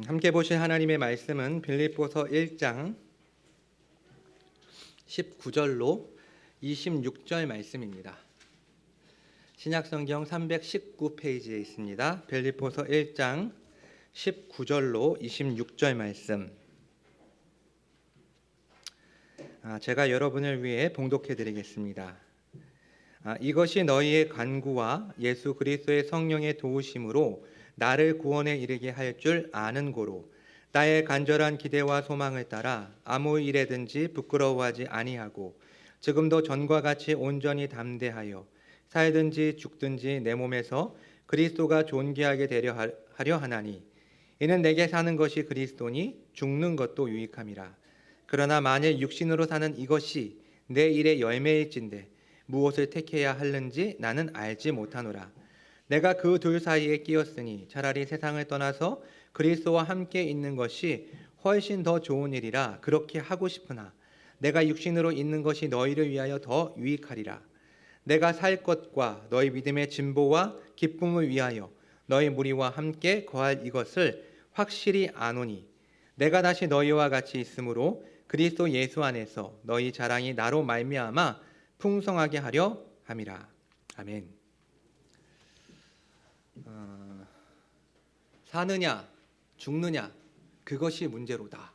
함께 보실 하나님의 말씀은 빌립보서 1장 19절로 26절 말씀입니다. 신약성경 319페이지에 있습니다. 빌립보서 1장 19절로 26절 말씀. 제가 여러분을 위해 봉독해 드리겠습니다. 이것이 너희의 간구와 예수 그리스도의 성령의 도우심으로 나를 구원에 이르게 할 줄 아는 고로 나의 간절한 기대와 소망을 따라 아무 일에든지 부끄러워하지 아니하고 지금도 전과 같이 온전히 담대하여 살든지 죽든지 내 몸에서 그리스도가 존귀하게 되려 하려 하나니 이는 내게 사는 것이 그리스도니 죽는 것도 유익함이라. 그러나 만일 육신으로 사는 이것이 내 일의 열매일진데 무엇을 택해야 하는지 나는 알지 못하노라. 내가 그 둘 사이에 끼었으니 차라리 세상을 떠나서 그리스도와 함께 있는 것이 훨씬 더 좋은 일이라 그렇게 하고 싶으나 내가 육신으로 있는 것이 너희를 위하여 더 유익하리라. 내가 살 것과 너희 믿음의 진보와 기쁨을 위하여 너희 무리와 함께 거할 이것을 확실히 아노니 내가 다시 너희와 같이 있으므로 그리스도 예수 안에서 너희 자랑이 나로 말미암아 풍성하게 하려 함이라. 아멘. 사느냐 죽느냐 그것이 문제로다.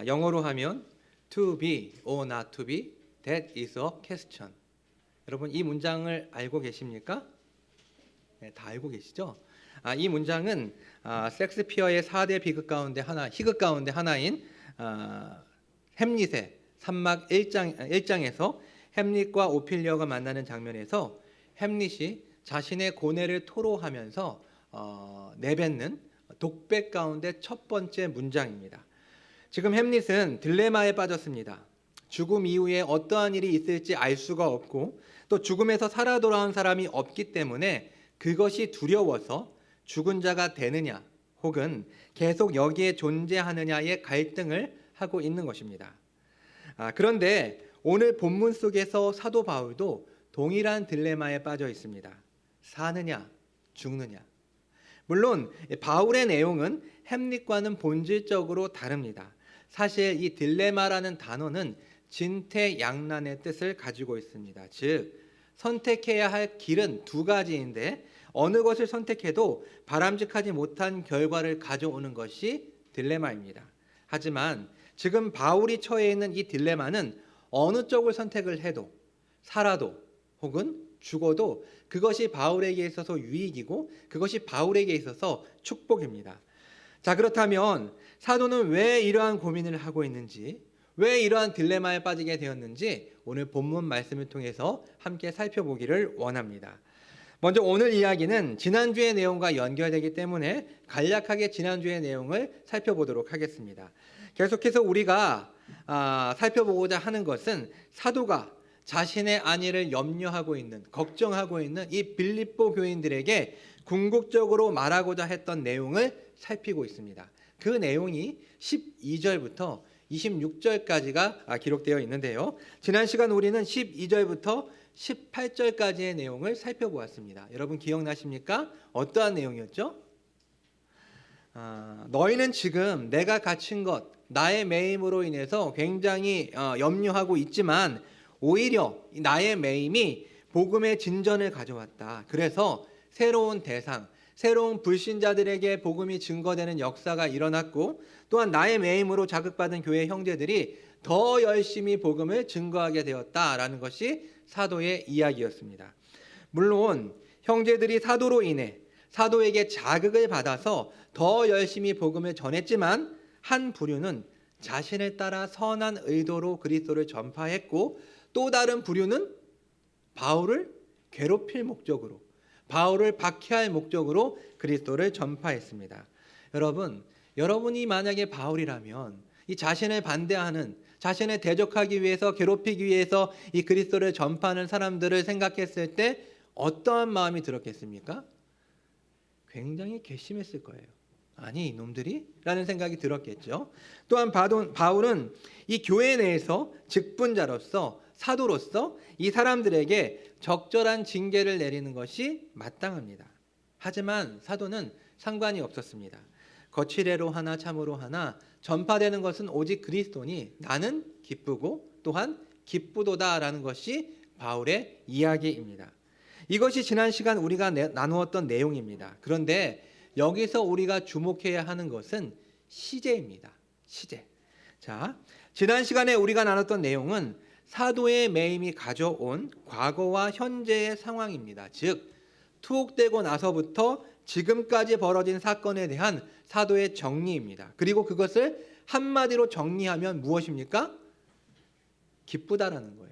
영어로 하면 to be or not to be, that is a question. 여러분 이 문장을 알고 계십니까? 네, 다 알고 계시죠? 이 문장은 섹스피어의 4대 비극 가운데 희극 가운데 하나인 햄릿의 3막 1장에서 햄릿과 오피리아가 만나는 장면에서 햄릿이 자신의 고뇌를 토로하면서 내뱉는 독백 가운데 첫 번째 문장입니다. 지금 햄릿은 딜레마에 빠졌습니다. 죽음 이후에 어떠한 일이 있을지 알 수가 없고 또 죽음에서 살아 돌아온 사람이 없기 때문에 그것이 두려워서 죽은 자가 되느냐 혹은 계속 여기에 존재하느냐의 갈등을 하고 있는 것입니다. 그런데 오늘 본문 속에서 사도 바울도 동일한 딜레마에 빠져 있습니다. 사느냐 죽느냐. 물론 바울의 내용은 햄릿과는 본질적으로 다릅니다. 사실 이 딜레마라는 단어는 진퇴양난의 뜻을 가지고 있습니다. 즉 선택해야 할 길은 두 가지인데 어느 것을 선택해도 바람직하지 못한 결과를 가져오는 것이 딜레마입니다. 하지만 지금 바울이 처해 있는 이 딜레마는 어느 쪽을 선택을 해도 살아도 혹은 죽어도 그것이 바울에게 있어서 유익이고 그것이 바울에게 있어서 축복입니다. 자, 그렇다면 사도는 왜 이러한 고민을 하고 있는지, 왜 이러한 딜레마에 빠지게 되었는지 오늘 본문 말씀을 통해서 함께 살펴보기를 원합니다. 먼저 오늘 이야기는 지난주의 내용과 연결되기 때문에 간략하게 지난주의 내용을 살펴보도록 하겠습니다. 계속해서 우리가 살펴보고자 하는 것은 사도가 자신의 안위를 염려하고 있는, 걱정하고 있는 이 빌립보 교인들에게 궁극적으로 말하고자 했던 내용을 살피고 있습니다. 그 내용이 12절부터 26절까지가 기록되어 있는데요. 지난 시간 우리는 12절부터 18절까지의 내용을 살펴보았습니다. 여러분 기억나십니까? 어떠한 내용이었죠? 너희는 지금 내가 갇힌 것, 나의 매임으로 인해서 굉장히 염려하고 있지만 오히려 나의 매임이 복음의 진전을 가져왔다. 그래서 새로운 대상, 새로운 불신자들에게 복음이 증거되는 역사가 일어났고 또한 나의 매임으로 자극받은 교회 형제들이 더 열심히 복음을 증거하게 되었다라는 것이 사도의 이야기였습니다. 물론 형제들이 사도로 인해 사도에게 자극을 받아서 더 열심히 복음을 전했지만 한 부류는 자신을 따라 선한 의도로 그리스도를 전파했고 또 다른 부류는 바울을 괴롭힐 목적으로 바울을 박해할 목적으로 그리스도를 전파했습니다. 여러분이 만약에 바울이라면 이 자신을 반대하는 자신을 대적하기 위해서 괴롭히기 위해서 이 그리스도를 전파하는 사람들을 생각했을 때 어떠한 마음이 들었겠습니까? 굉장히 괘씸했을 거예요. 아니 이놈들이? 라는 생각이 들었겠죠. 또한 바울은 이 교회 내에서 직분자로서 사도로서 이 사람들에게 적절한 징계를 내리는 것이 마땅합니다. 하지만 사도는 상관이 없었습니다. 거칠애로 하나 참으로 하나 전파되는 것은 오직 그리스도니 나는 기쁘고 또한 기쁘도다라는 것이 바울의 이야기입니다. 이것이 지난 시간 우리가 나누었던 내용입니다. 그런데 여기서 우리가 주목해야 하는 것은 시제입니다. 시제. 자, 지난 시간에 우리가 나눴던 내용은 사도의 매임이 가져온 과거와 현재의 상황입니다. 즉, 투옥되고 나서부터 지금까지 벌어진 사건에 대한 사도의 정리입니다. 그리고 그것을 한마디로 정리하면 무엇입니까? 기쁘다라는 거예요.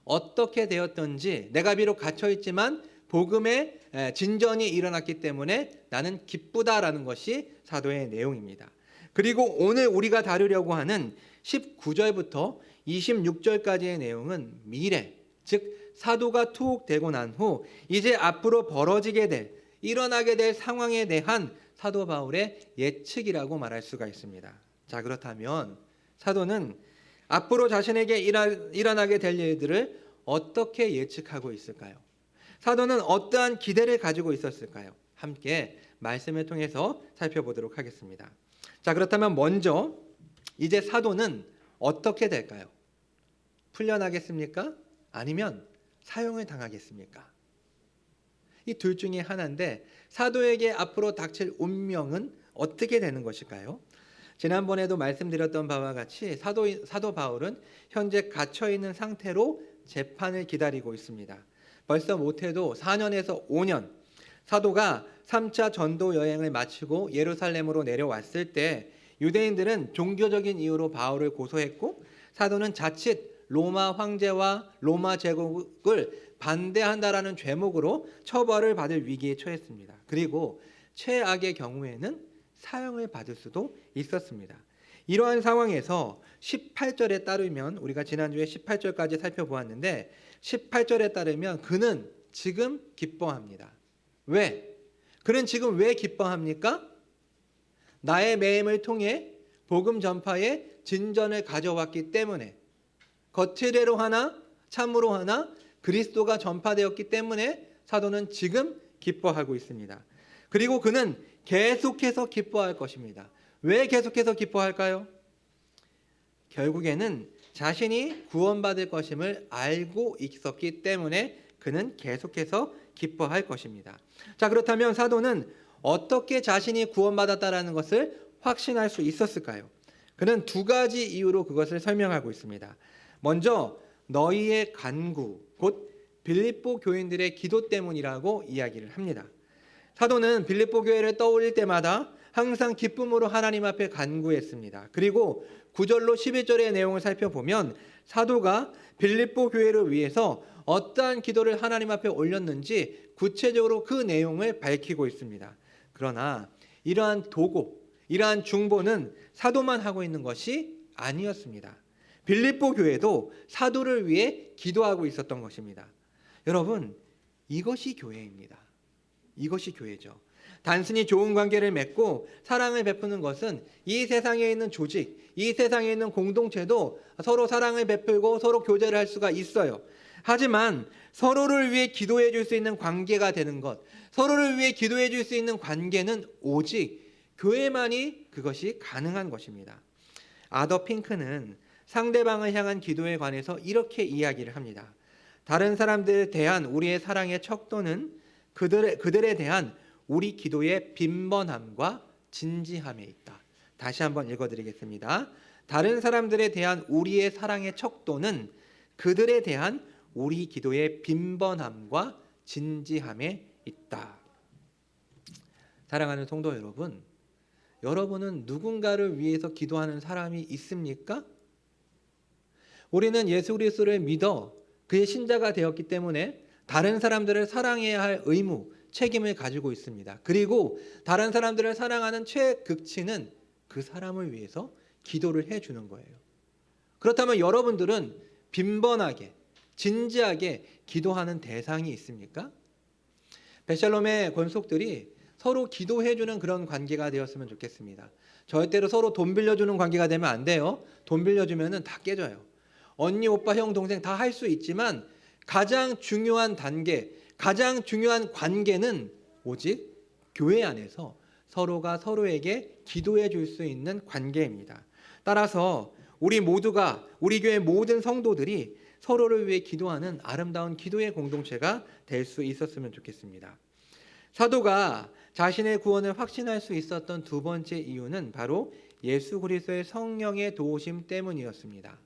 어떻게 되었든지 내가 비록 갇혀있지만 복음의 진전이 일어났기 때문에 나는 기쁘다라는 것이 사도의 내용입니다. 그리고 오늘 우리가 다루려고 하는 19절부터 26절까지의 내용은 미래, 즉 사도가 투옥되고 난 후 이제 앞으로 벌어지게 될, 일어나게 될 상황에 대한 사도 바울의 예측이라고 말할 수가 있습니다. 자, 그렇다면 사도는 앞으로 자신에게 일어나게 될 일들을 어떻게 예측하고 있을까요? 사도는 어떠한 기대를 가지고 있었을까요? 함께 말씀을 통해서 살펴보도록 하겠습니다. 자, 그렇다면 먼저 이제 사도는 어떻게 될까요? 풀려나겠습니까? 아니면 사형을 당하겠습니까? 이 둘 중에 하나인데 사도에게 앞으로 닥칠 운명은 어떻게 되는 것일까요? 지난번에도 말씀드렸던 바와 같이 사도 바울은 현재 갇혀있는 상태로 재판을 기다리고 있습니다. 벌써 못해도 4년에서 5년, 사도가 3차 전도 여행을 마치고 예루살렘으로 내려왔을 때 유대인들은 종교적인 이유로 바울을 고소했고 사도는 자칫 로마 황제와 로마 제국을 반대한다라는 죄목으로 처벌을 받을 위기에 처했습니다. 그리고 최악의 경우에는 사형을 받을 수도 있었습니다. 이러한 상황에서 18절에 따르면 우리가 지난주에 18절까지 살펴보았는데 18절에 따르면 그는 지금 기뻐합니다. 왜? 그는 지금 왜 기뻐합니까? 나의 매임을 통해 복음 전파에 진전을 가져왔기 때문에 거칠애로 하나 참으로 하나 그리스도가 전파되었기 때문에 사도는 지금 기뻐하고 있습니다. 그리고 그는 계속해서 기뻐할 것입니다. 왜 계속해서 기뻐할까요? 결국에는 자신이 구원받을 것임을 알고 있었기 때문에 그는 계속해서 기뻐할 것입니다. 자, 그렇다면 사도는 어떻게 자신이 구원받았다라는 것을 확신할 수 있었을까요? 그는 두 가지 이유로 그것을 설명하고 있습니다. 먼저 너희의 간구, 곧 빌립보 교인들의 기도 때문이라고 이야기를 합니다. 사도는 빌립보 교회를 떠올릴 때마다 항상 기쁨으로 하나님 앞에 간구했습니다. 그리고 9절로 11절의 내용을 살펴보면 사도가 빌립보 교회를 위해서 어떠한 기도를 하나님 앞에 올렸는지 구체적으로 그 내용을 밝히고 있습니다. 그러나 이러한 도고, 이러한 중보는 사도만 하고 있는 것이 아니었습니다. 빌립보 교회도 사도를 위해 기도하고 있었던 것입니다. 여러분, 이것이 교회입니다. 이것이 교회죠. 단순히 좋은 관계를 맺고 사랑을 베푸는 것은 이 세상에 있는 조직, 이 세상에 있는 공동체도 서로 사랑을 베풀고 서로 교제를 할 수가 있어요. 하지만 서로를 위해 기도해 줄 수 있는 관계가 되는 것, 서로를 위해 기도해 줄 수 있는 관계는 오직 교회만이 그것이 가능한 것입니다. 아더 핑크는 상대방을 향한 기도에 관해서 이렇게 이야기를 합니다. 다른 사람들에 대한 우리의 사랑의 척도는 그들에 대한 우리 기도의 빈번함과 진지함에 있다. 다시 한번 읽어드리겠습니다. 다른 사람들에 대한 우리의 사랑의 척도는 그들에 대한 우리 기도의 빈번함과 진지함에 있다. 사랑하는 성도 여러분, 여러분은 누군가를 위해서 기도하는 사람이 있습니까? 우리는 예수 그리스도를 믿어 그의 신자가 되었기 때문에 다른 사람들을 사랑해야 할 의무, 책임을 가지고 있습니다. 그리고 다른 사람들을 사랑하는 최극치는 그 사람을 위해서 기도를 해주는 거예요. 그렇다면 여러분들은 빈번하게, 진지하게 기도하는 대상이 있습니까? 베샬롬의 권속들이 서로 기도해주는 그런 관계가 되었으면 좋겠습니다. 절대로 서로 돈 빌려주는 관계가 되면 안 돼요. 돈 빌려주면 다 깨져요. 언니, 오빠, 형, 동생 다 할 수 있지만 가장 중요한 단계, 가장 중요한 관계는 오직 교회 안에서 서로가 서로에게 기도해 줄 수 있는 관계입니다. 따라서 우리 모두가 우리 교회 모든 성도들이 서로를 위해 기도하는 아름다운 기도의 공동체가 될 수 있었으면 좋겠습니다. 사도가 자신의 구원을 확신할 수 있었던 두 번째 이유는 바로 예수 그리스도의 성령의 도우심 때문이었습니다.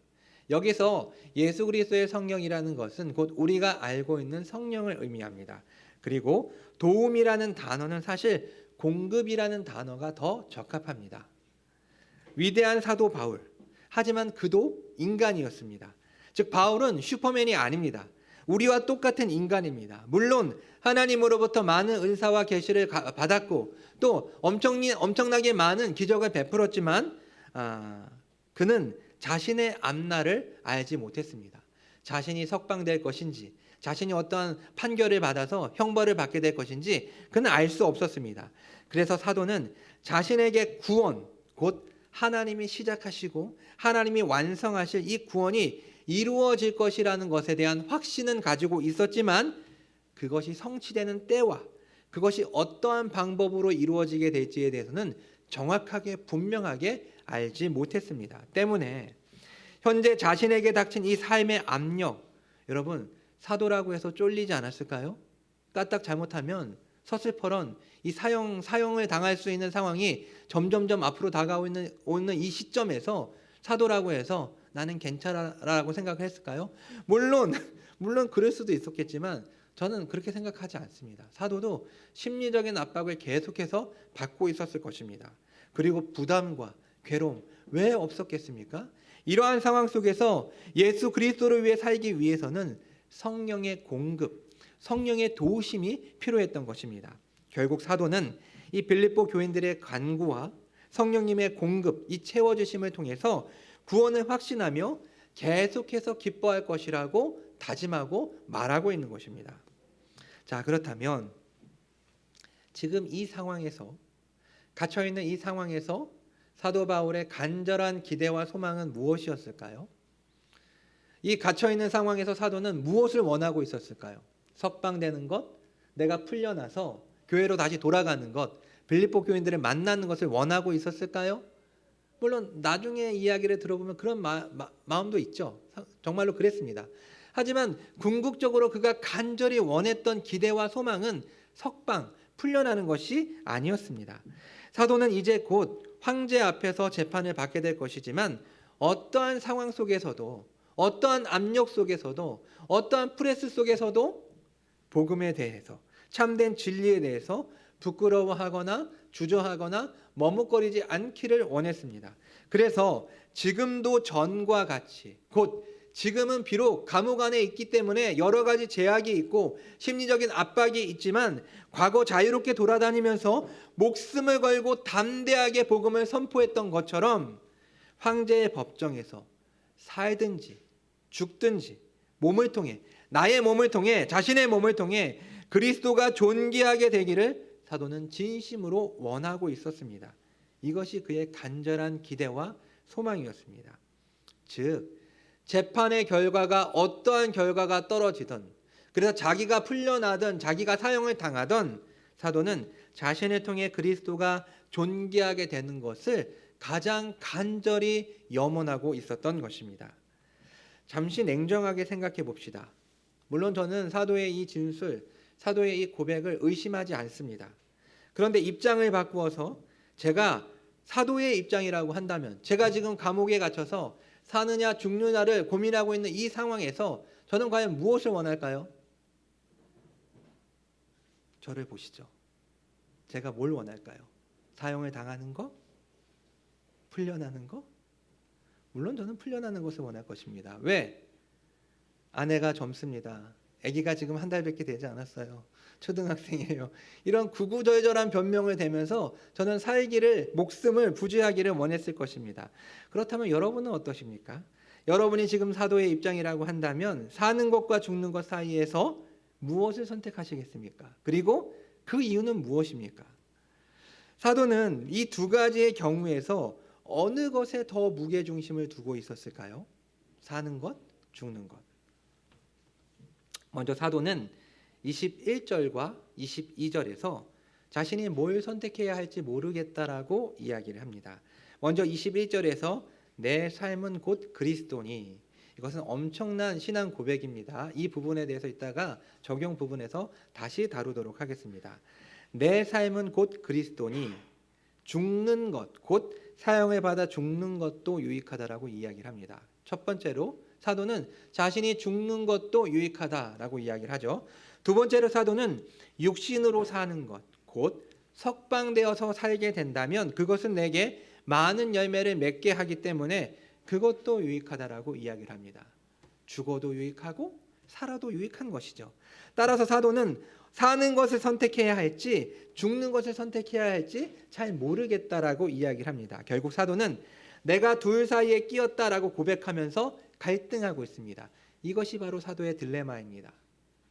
여기서 예수 그리스도의 성령이라는 것은 곧 우리가 알고 있는 성령을 의미합니다. 그리고 도움이라는 단어는 사실 공급이라는 단어가 더 적합합니다. 위대한 사도 바울, 하지만 그도 인간이었습니다. 즉 바울은 슈퍼맨이 아닙니다. 우리와 똑같은 인간입니다. 물론 하나님으로부터 많은 은사와 계시를 받았고 또 엄청나게 많은 기적을 베풀었지만 그는 자신의 앞날을 알지 못했습니다. 자신이 석방될 것인지, 자신이 어떠한 판결을 받아서 형벌을 받게 될 것인지 그는 알 수 없었습니다. 그래서 사도는 자신에게 구원, 곧 하나님이 시작하시고 하나님이 완성하실 이 구원이 이루어질 것이라는 것에 대한 확신은 가지고 있었지만 그것이 성취되는 때와 그것이 어떠한 방법으로 이루어지게 될지에 대해서는 정확하게 분명하게 알지 못했습니다. 때문에 현재 자신에게 닥친 이 삶의 압력, 여러분 사도라고 해서 쫄리지 않았을까요? 까딱 잘못하면 서슬퍼런 이 사형을 당할 수 있는 상황이 점점점 앞으로 다가오는 이 시점에서 사도라고 해서 나는 괜찮아라고 생각을 했을까요? 물론 그럴 수도 있었겠지만 저는 그렇게 생각하지 않습니다. 사도도 심리적인 압박을 계속해서 받고 있었을 것입니다. 그리고 부담과 괴로움 왜 없었겠습니까? 이러한 상황 속에서 예수 그리스도를 위해 살기 위해서는 성령의 공급, 성령의 도우심이 필요했던 것입니다. 결국 사도는 이 빌립보 교인들의 간구와 성령님의 공급, 이 채워주심을 통해서 구원을 확신하며 계속해서 기뻐할 것이라고 다짐하고 말하고 있는 것입니다. 자, 그렇다면 지금 이 상황에서 갇혀있는 이 상황에서 사도 바울의 간절한 기대와 소망은 무엇이었을까요? 이 갇혀있는 상황에서 사도는 무엇을 원하고 있었을까요? 석방되는 것, 내가 풀려나서 교회로 다시 돌아가는 것, 빌립보 교인들을 만나는 것을 원하고 있었을까요? 물론 나중에 이야기를 들어보면 그런 마음도 있죠. 정말로 그랬습니다. 하지만 궁극적으로 그가 간절히 원했던 기대와 소망은 석방, 풀려나는 것이 아니었습니다. 사도는 이제 곧 황제 앞에서 재판을 받게 될 것이지만 어떠한 상황 속에서도 어떠한 압력 속에서도 어떠한 프레스 속에서도 복음에 대해서 참된 진리에 대해서 부끄러워하거나 주저하거나 머뭇거리지 않기를 원했습니다. 그래서 지금도 전과 같이 곧 지금은 비록 감옥 안에 있기 때문에 여러 가지 제약이 있고 심리적인 압박이 있지만 과거 자유롭게 돌아다니면서 목숨을 걸고 담대하게 복음을 선포했던 것처럼 황제의 법정에서 살든지 죽든지 몸을 통해 나의 몸을 통해 자신의 몸을 통해 그리스도가 존귀하게 되기를 사도는 진심으로 원하고 있었습니다. 이것이 그의 간절한 기대와 소망이었습니다. 즉 재판의 결과가 어떠한 결과가 떨어지든 그래서 자기가 풀려나든 자기가 사형을 당하든 사도는 자신을 통해 그리스도가 존귀하게 되는 것을 가장 간절히 염원하고 있었던 것입니다. 잠시 냉정하게 생각해 봅시다. 물론 저는 사도의 이 진술, 사도의 이 고백을 의심하지 않습니다. 그런데 입장을 바꾸어서 제가 사도의 입장이라고 한다면 제가 지금 감옥에 갇혀서 사느냐 죽느냐를 고민하고 있는 이 상황에서 저는 과연 무엇을 원할까요? 저를 보시죠. 제가 뭘 원할까요? 사형을 당하는 거? 풀려나는 거? 물론 저는 풀려나는 것을 원할 것입니다. 왜? 아내가 젊습니다. 아기가 지금 한 달밖에 되지 않았어요. 초등학생이에요. 이런 구구절절한 변명을 대면서 저는 살기를 목숨을 부지하기를 원했을 것입니다. 그렇다면 여러분은 어떠십니까? 여러분이 지금 사도의 입장이라고 한다면 사는 것과 죽는 것 사이에서 무엇을 선택하시겠습니까? 그리고 그 이유는 무엇입니까? 사도는 이 두 가지의 경우에서 어느 것에 더 무게중심을 두고 있었을까요? 사는 것, 죽는 것. 먼저 사도는 21절과 22절에서 자신이 뭘 선택해야 할지 모르겠다라고 이야기를 합니다. 먼저 21절에서 내 삶은 곧 그리스도니, 이것은 엄청난 신앙 고백입니다. 이 부분에 대해서 이따가 적용 부분에서 다시 다루도록 하겠습니다. 내 삶은 곧 그리스도니, 죽는 것, 곧 사형을 받아 죽는 것도 유익하다라고 이야기를 합니다. 첫 번째로 사도는 자신이 죽는 것도 유익하다라고 이야기를 하죠. 두 번째로 사도는 육신으로 사는 것, 곧 석방되어서 살게 된다면 그것은 내게 많은 열매를 맺게 하기 때문에 그것도 유익하다라고 이야기를 합니다. 죽어도 유익하고 살아도 유익한 것이죠. 따라서 사도는 사는 것을 선택해야 할지 죽는 것을 선택해야 할지 잘 모르겠다라고 이야기를 합니다. 결국 사도는 내가 둘 사이에 끼었다라고 고백하면서 갈등하고 있습니다. 이것이 바로 사도의 딜레마입니다.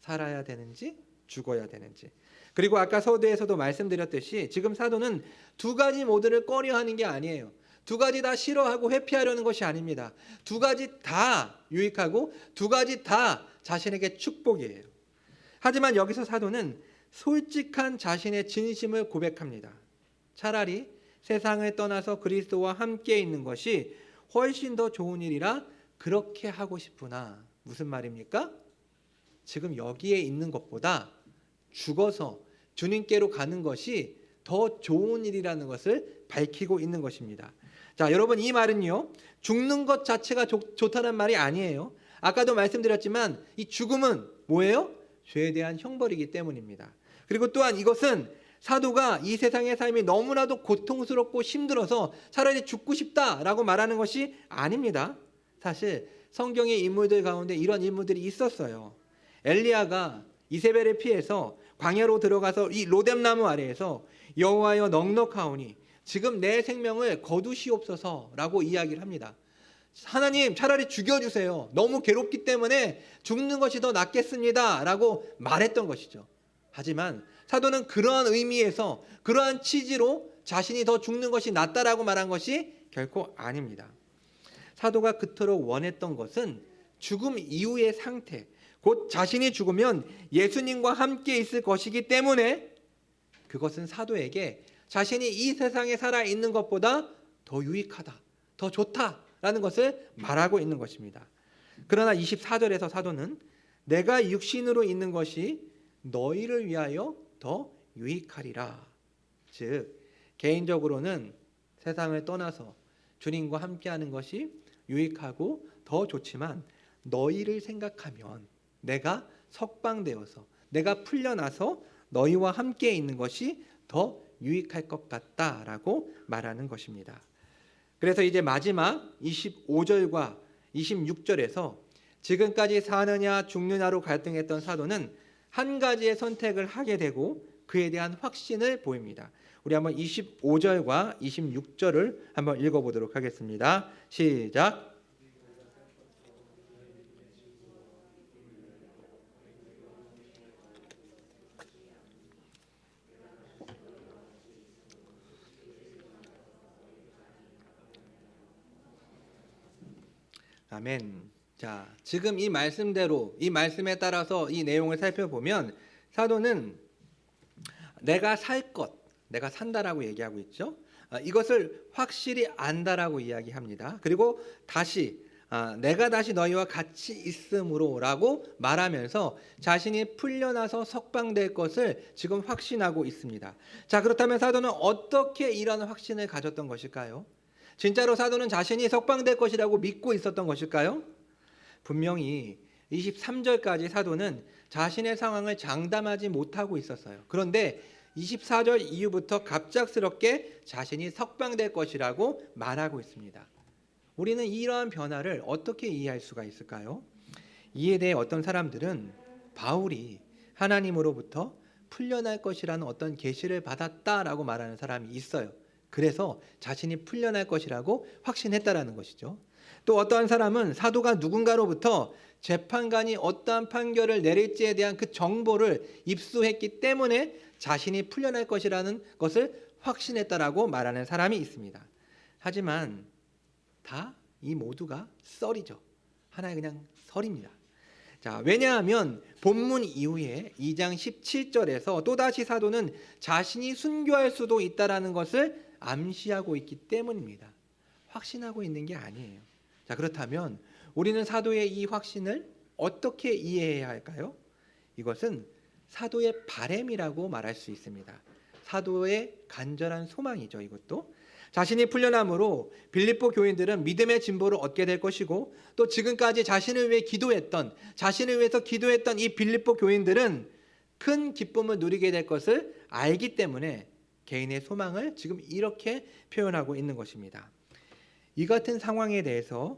살아야 되는지 죽어야 되는지. 그리고 아까 서두에서도 말씀드렸듯이 지금 사도는 두 가지 모두를 꺼려하는 게 아니에요. 두 가지 다 싫어하고 회피하려는 것이 아닙니다. 두 가지 다 유익하고 두 가지 다 자신에게 축복이에요. 하지만 여기서 사도는 솔직한 자신의 진심을 고백합니다. 차라리 세상을 떠나서 그리스도와 함께 있는 것이 훨씬 더 좋은 일이라 그렇게 하고 싶으나, 무슨 말입니까? 지금 여기에 있는 것보다 죽어서 주님께로 가는 것이 더 좋은 일이라는 것을 밝히고 있는 것입니다. 자, 여러분, 이 말은요, 죽는 것 자체가 좋다는 말이 아니에요. 아까도 말씀드렸지만 이 죽음은 뭐예요? 죄에 대한 형벌이기 때문입니다. 그리고 또한 이것은 사도가 이 세상의 삶이 너무나도 고통스럽고 힘들어서 차라리 죽고 싶다라고 말하는 것이 아닙니다. 사실 성경의 인물들 가운데 이런 인물들이 있었어요. 엘리야가 이세벨을 피해서 광야로 들어가서 이 로뎀나무 아래에서 여호와여 넉넉하오니 지금 내 생명을 거두시옵소서라고 이야기를 합니다. 하나님, 차라리 죽여주세요. 너무 괴롭기 때문에 죽는 것이 더 낫겠습니다 라고 말했던 것이죠. 하지만 사도는 그러한 의미에서, 그러한 취지로 자신이 더 죽는 것이 낫다라고 말한 것이 결코 아닙니다. 사도가 그토록 원했던 것은 죽음 이후의 상태, 곧 자신이 죽으면 예수님과 함께 있을 것이기 때문에 그것은 사도에게 자신이 이 세상에 살아있는 것보다 더 유익하다, 더 좋다라는 것을 말하고 있는 것입니다. 그러나 24절에서 사도는 내가 육신으로 있는 것이 너희를 위하여 더 유익하리라. 즉, 개인적으로는 세상을 떠나서 주님과 함께하는 것이 유익하고 더 좋지만 너희를 생각하면 내가 석방되어서 내가 풀려나서 너희와 함께 있는 것이 더 유익할 것 같다라고 말하는 것입니다. 그래서 이제 마지막 25절과 26절에서 지금까지 사느냐 죽느냐로 갈등했던 사도는 한 가지의 선택을 하게 되고 그에 대한 확신을 보입니다. 우리 한번 25절과 26절을 한번 읽어보도록 하겠습니다. 시작. 아멘. 자, 지금 이 말씀대로, 이 말씀에 따라서 이 내용을 살펴보면 사도는 내가 살 것, 내가 산다라고 얘기하고 있죠. 이것을 확실히 안다라고 이야기합니다. 그리고 다시 내가 다시 너희와 같이 있음으로라고 말하면서 자신이 풀려나서 석방될 것을 지금 확신하고 있습니다. 자, 그렇다면 사도는 어떻게 이런 확신을 가졌던 것일까요? 진짜로 사도는 자신이 석방될 것이라고 믿고 있었던 것일까요? 분명히 23절까지 사도는 자신의 상황을 장담하지 못하고 있었어요. 그런데 24절 이후부터 갑작스럽게 자신이 석방될 것이라고 말하고 있습니다. 우리는 이러한 변화를 어떻게 이해할 수가 있을까요? 이에 대해 어떤 사람들은 바울이 하나님으로부터 풀려날 것이라는 어떤 계시를 받았다라고 말하는 사람이 있어요. 그래서 자신이 풀려날 것이라고 확신했다라는 것이죠. 또 어떠한 사람은 사도가 누군가로부터 재판관이 어떠한 판결을 내릴지에 대한 그 정보를 입수했기 때문에 자신이 풀려날 것이라는 것을 확신했다라고 말하는 사람이 있습니다. 하지만 다 이 모두가 썰이죠. 하나의 그냥 설입니다. 자, 왜냐하면 본문 이후에 2장 17절에서 또다시 사도는 자신이 순교할 수도 있다라는 것을 암시하고 있기 때문입니다. 확신하고 있는 게 아니에요. 자, 그렇다면 우리는 사도의 이 확신을 어떻게 이해해야 할까요? 이것은 사도의 바램이라고 말할 수 있습니다. 사도의 간절한 소망이죠. 이것도 자신이 풀려남으로 빌립보 교인들은 믿음의 진보를 얻게 될 것이고, 또 지금까지 자신을 위해 기도했던, 자신을 위해서 기도했던 이 빌립보 교인들은 큰 기쁨을 누리게 될 것을 알기 때문에 개인의 소망을 지금 이렇게 표현하고 있는 것입니다. 이 같은 상황에 대해서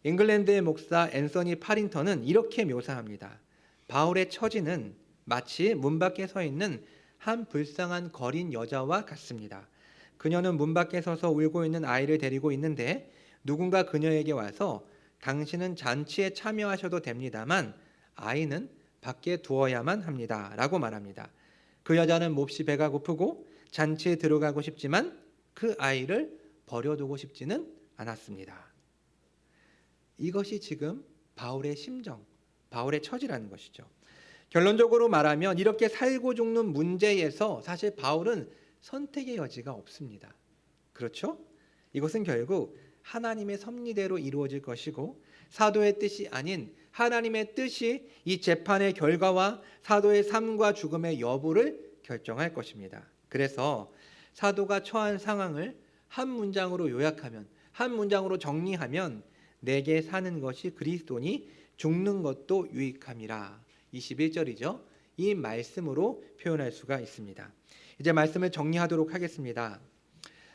잉글랜드의 목사 앤서니 파링턴은 이렇게 묘사합니다. 바울의 처지는 마치 문 밖에 서 있는 한 불쌍한 거린 여자와 같습니다. 그녀는 문 밖에 서서 울고 있는 아이를 데리고 있는데 누군가 그녀에게 와서 당신은 잔치에 참여하셔도 됩니다만 아이는 밖에 두어야만 합니다 라고 말합니다. 그 여자는 몹시 배가 고프고 잔치에 들어가고 싶지만 그 아이를 버려두고 싶지는 않았습니다. 이것이 지금 바울의 심정, 바울의 처지라는 것이죠. 결론적으로 말하면 이렇게 살고 죽는 문제에서 사실 바울은 선택의 여지가 없습니다. 그렇죠? 이것은 결국 하나님의 섭리대로 이루어질 것이고, 사도의 뜻이 아닌 하나님의 뜻이 이 재판의 결과와 사도의 삶과 죽음의 여부를 결정할 것입니다. 그래서 사도가 처한 상황을 한 문장으로 요약하면, 한 문장으로 정리하면 내게 사는 것이 그리스도니 죽는 것도 유익함이라. 21절이죠. 이 말씀으로 표현할 수가 있습니다. 이제 말씀을 정리하도록 하겠습니다.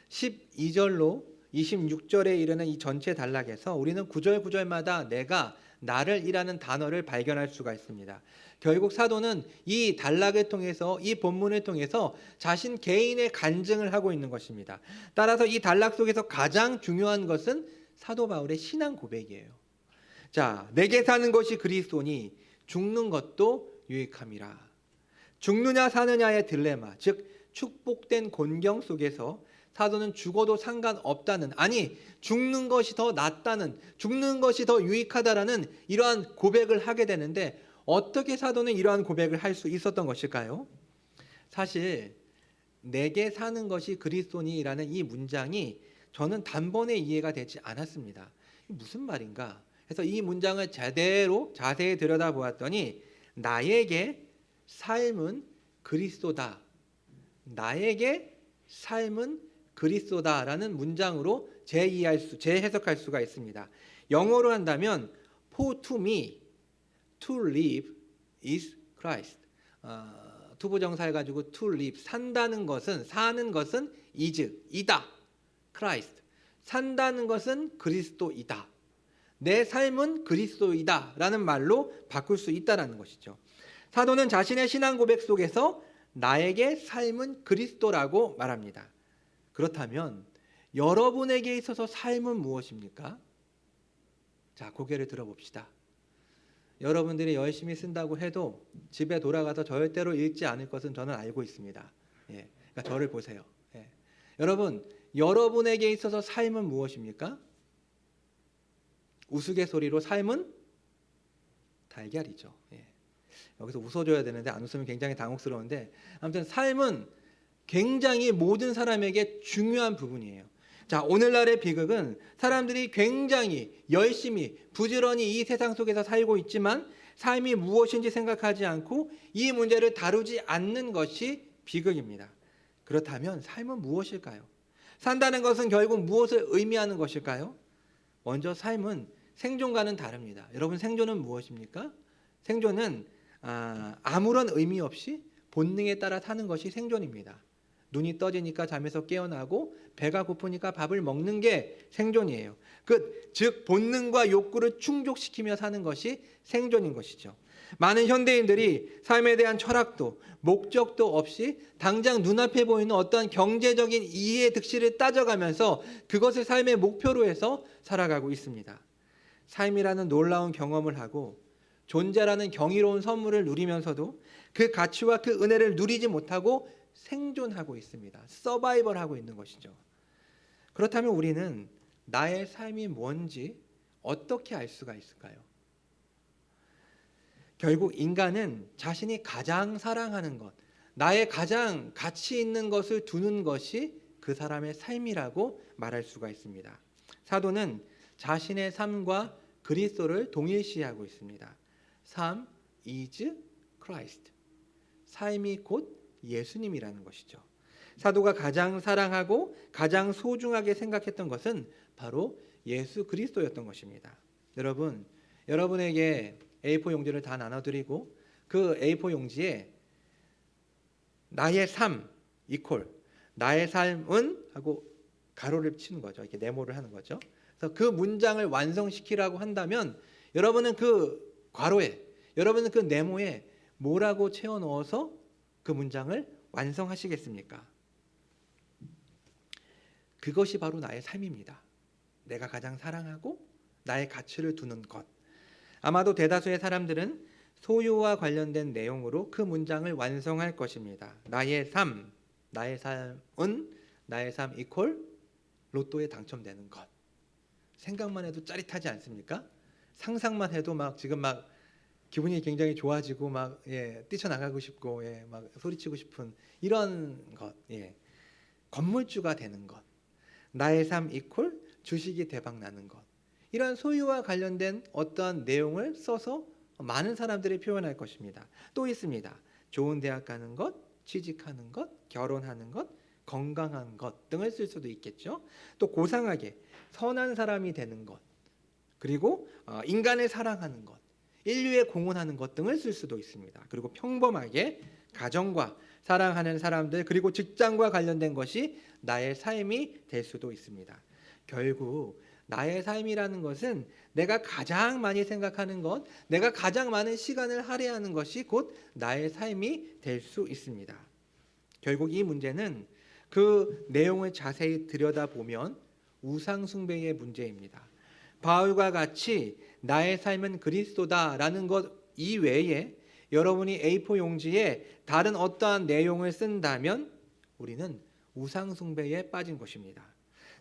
12절로 26절에 이르는 이 전체 단락에서 우리는 구절 구절마다 내가, 나를 이라는 단어를 발견할 수가 있습니다. 결국 사도는 이 단락을 통해서, 이 본문을 통해서 자신 개인의 간증을 하고 있는 것입니다. 따라서 이 단락 속에서 가장 중요한 것은 사도 바울의 신앙 고백이에요. 자, 내게 사는 것이 그리스도니 죽는 것도 유익함이라. 죽느냐 사느냐의 딜레마, 즉 축복된 곤경 속에서 사도는 죽어도 상관없다는, 아니 죽는 것이 더 낫다는, 죽는 것이 더 유익하다라는 이러한 고백을 하게 되는데, 어떻게 사도는 이러한 고백을 할 수 있었던 것일까요? 사실 내게 사는 것이 그리스도니라는 이 문장이 저는 단번에 이해가 되지 않았습니다. 무슨 말인가? 그래서 이 문장을 제대로 자세히 들여다보았더니 나에게 삶은 그리스도다, 나에게 삶은 그리스도다라는 문장으로 재해석할 수가 있습니다. 영어로 한다면 For to me, to live is Christ. 투부정사해 가지고 to live, 산다는 것은, 사는 것은 is, 이다. Christ. 산다는 것은 그리스도이다. 내 삶은 그리스도이다 라는 말로 바꿀 수 있다는 것이죠. 사도는 자신의 신앙 고백 속에서 나에게 삶은 그리스도라고 말합니다. 그렇다면 여러분에게 있어서 삶은 무엇입니까? 자, 고개를 들어봅시다. 여러분들이 열심히 쓴다고 해도 집에 돌아가서 절대로 읽지 않을 것은 저는 알고 있습니다. 예, 그러니까 저를 보세요. 예. 여러분, 여러분에게 있어서 삶은 무엇입니까? 우스갯소리로 삶은 달걀이죠. 예. 여기서 웃어줘야 되는데 안 웃으면 굉장히 당혹스러운데, 아무튼 삶은 굉장히 모든 사람에게 중요한 부분이에요. 자, 오늘날의 비극은 사람들이 굉장히 열심히 부지런히 이 세상 속에서 살고 있지만 삶이 무엇인지 생각하지 않고 이 문제를 다루지 않는 것이 비극입니다. 그렇다면 삶은 무엇일까요? 산다는 것은 결국 무엇을 의미하는 것일까요? 먼저 삶은 생존과는 다릅니다. 여러분, 생존은 무엇입니까? 생존은 아무런 의미 없이 본능에 따라 사는 것이 생존입니다. 눈이 떠지니까 잠에서 깨어나고 배가 고프니까 밥을 먹는 게 생존이에요. 즉 본능과 욕구를 충족시키며 사는 것이 생존인 것이죠. 많은 현대인들이 삶에 대한 철학도 목적도 없이 당장 눈앞에 보이는 어떠한 경제적인 이해 득실을 따져가면서 그것을 삶의 목표로 해서 살아가고 있습니다. 삶이라는 놀라운 경험을 하고 존재라는 경이로운 선물을 누리면서도 그 가치와 그 은혜를 누리지 못하고 생존하고 있습니다. 서바이벌하고 있는 것이죠. 그렇다면 우리는 나의 삶이 뭔지 어떻게 알 수가 있을까요? 결국 인간은 자신이 가장 사랑하는 것, 나의 가장 가치 있는 것을 두는 것이 그 사람의 삶이라고 말할 수가 있습니다. 사도는 자신의 삶과 그리스도를 동일시하고 있습니다. 삶 is Christ. 삶이 곧 예수님이라는 것이죠. 사도가 가장 사랑하고 가장 소중하게 생각했던 것은 바로 예수 그리스도였던 것입니다. 여러분, 여러분에게 A4 용지를 다 나눠드리고 그 A4 용지에 나의 삶 이퀄 나의 삶은 하고 가로를 치는 거죠. 이렇게 네모를 하는 거죠. 그래서 그 문장을 완성시키라고 한다면 여러분은 그 괄호에 여러분은 그 네모에 뭐라고 채워 넣어서 그 문장을 완성하시겠습니까? 그것이 바로 나의 삶입니다. 내가 가장 사랑하고 나의 가치를 두는 것. 아마도 대다수의 사람들은 소유와 관련된 내용으로 그 문장을 완성할 것입니다. 나의 삶, 나의 삶은 나의 삶 이퀄 로또에 당첨되는 것. 생각만 해도 짜릿하지 않습니까? 상상만 해도 막 지금 막 기분이 굉장히 좋아지고 막 뛰쳐나가고 싶고 막 소리치고 싶은 이런 것. 건물주가 되는 것. 나의 삶 이퀄 주식이 대박 나는 것. 이런 소유와 관련된 어떠한 내용을 써서 많은 사람들이 표현할 것입니다. 또 있습니다. 좋은 대학 가는 것, 취직하는 것, 결혼하는 것, 건강한 것 등을 쓸 수도 있겠죠. 또 고상하게 선한 사람이 되는 것, 그리고 인간을 사랑하는 것, 인류에 공헌하는 것 등을 쓸 수도 있습니다. 그리고 평범하게 가정과 사랑하는 사람들 그리고 직장과 관련된 것이 나의 삶이 될 수도 있습니다. 결국 나의 삶이라는 것은 내가 가장 많이 생각하는 것, 내가 가장 많은 시간을 할애하는 것이 곧 나의 삶이 될 수 있습니다. 결국 이 문제는 그 내용을 자세히 들여다보면 우상 숭배의 문제입니다. 바울과 같이 나의 삶은 그리스도다라는 것 이외에 여러분이 A4 용지에 다른 어떠한 내용을 쓴다면 우리는 우상 숭배에 빠진 것입니다.